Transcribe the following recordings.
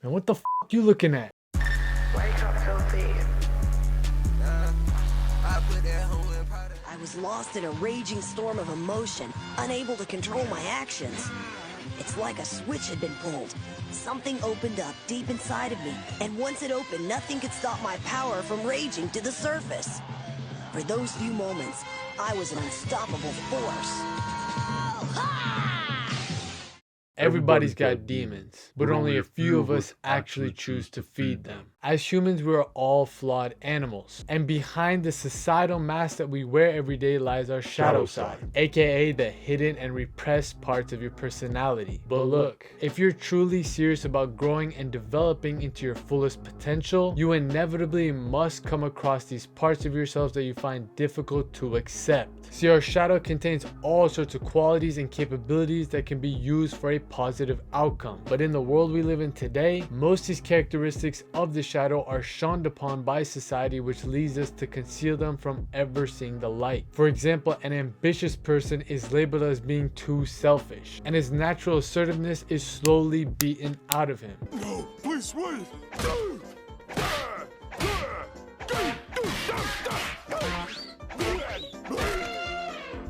And what the f you looking at? Wake up, filthy. I was lost in a raging storm of emotion, unable to control my actions. It's like a switch had been pulled. Something opened up deep inside of me, and once it opened, nothing could stop my power from raging to the surface. For those few moments, I was an unstoppable force. Everybody's got demons, but only a few of us actually choose to feed them. As humans, we are all flawed animals, and behind the societal mask that we wear every day lies our shadow side, aka the hidden and repressed parts of your personality. But look, if you're truly serious about growing and developing into your fullest potential, you inevitably must come across these parts of yourselves that you find difficult to accept. See, our shadow contains all sorts of qualities and capabilities that can be used for a positive outcome. But in the world we live in today, most of these characteristics of the shadow are shunned upon by society, which leads us to conceal them from ever seeing the light. For example, an ambitious person is labeled as being too selfish, and his natural assertiveness is slowly beaten out of him. No, please wait.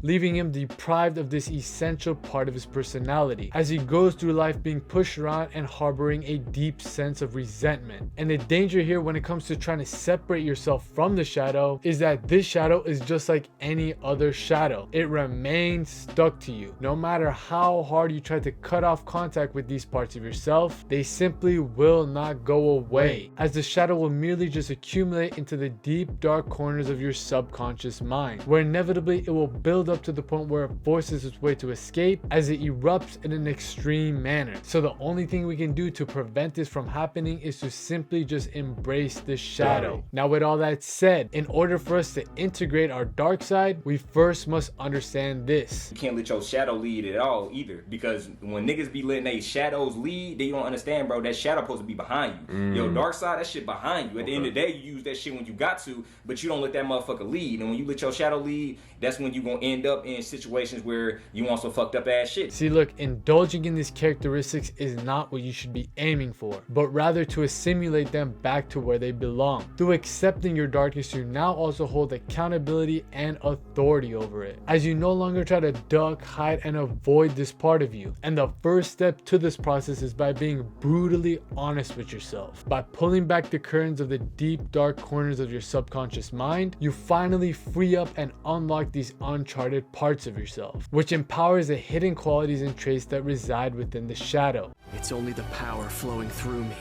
Leaving him deprived of this essential part of his personality as he goes through life being pushed around and harboring a deep sense of resentment. And the danger here when it comes to trying to separate yourself from the shadow is that this shadow is just like any other shadow. It remains stuck to you. No matter how hard you try to cut off contact with these parts of yourself, they simply will not go away, as the shadow will merely just accumulate into the deep dark corners of your subconscious mind, where inevitably it will build up to the point where it forces its way to escape as it erupts in an extreme manner. So the only thing we can do to prevent this from happening is to simply just embrace the shadow. Now, with all that said, in order for us to integrate our dark side, we first must understand this. You can't let your shadow lead at all either, because when niggas be letting they shadows lead, they don't understand, bro. That shadow supposed to be behind you. Your dark side, that shit behind you. At the end of the day, you use that shit when you got to, but you don't let that motherfucker lead. And when you let your shadow lead, that's when you gonna end up in situations where you want some fucked up ass shit. See, look, indulging in these characteristics is not what you should be aiming for, but rather to assimilate them back to where they belong. Through accepting your darkness, you now also hold accountability and authority over it, as you no longer try to duck, hide, and avoid this part of you. And the first step to this process is by being brutally honest with yourself. By pulling back the curtains of the deep, dark corners of your subconscious mind, you finally free up and unlock these uncharted parts of yourself, which empowers the hidden qualities and traits that reside within the shadow. It's only the power flowing through me.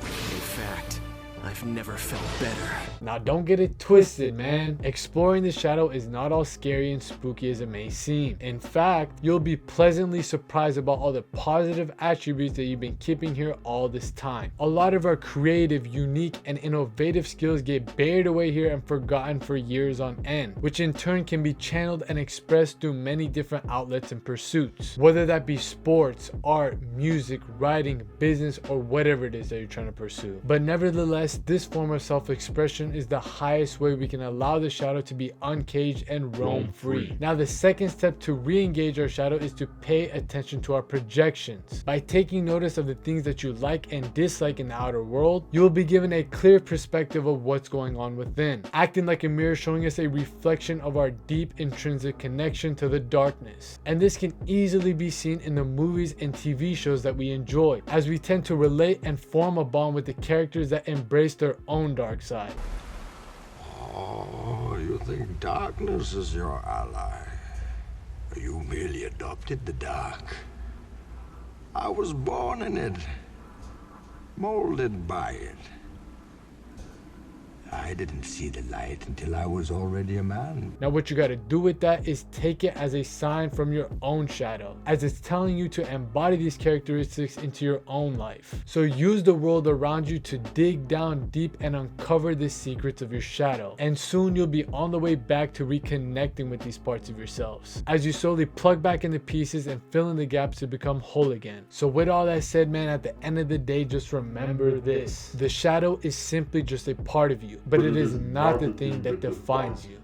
In fact, I've never felt better. Now don't get it twisted, man. Exploring the shadow is not all scary and spooky as it may seem. In fact, you'll be pleasantly surprised about all the positive attributes that you've been keeping here all this time. A lot of our creative, unique, and innovative skills get buried away here and forgotten for years on end, which in turn can be channeled and expressed through many different outlets and pursuits, whether that be sports, art, music, writing, business, or whatever it is that you're trying to pursue. But nevertheless, this form of self-expression is the highest way we can allow the shadow to be uncaged and roam free. Now, the second step to re-engage our shadow is to pay attention to our projections. By taking notice of the things that you like and dislike in the outer world, you will be given a clear perspective of what's going on within, acting like a mirror showing us a reflection of our deep intrinsic connection to the darkness. And this can easily be seen in the movies and TV shows that we enjoy, as we tend to relate and form a bond with the characters that embrace their own dark side. Oh, you think darkness is your ally? You merely adopted the dark. I was born in it, molded by it. I didn't see the light until I was already a man. Now what you got to do with that is take it as a sign from your own shadow, as it's telling you to embody these characteristics into your own life. So use the world around you to dig down deep and uncover the secrets of your shadow. And soon you'll be on the way back to reconnecting with these parts of yourselves, as you slowly plug back in the pieces and fill in the gaps to become whole again. So with all that said, man, at the end of the day, just remember this: the shadow is simply just a part of you, but it is not the thing that defines you.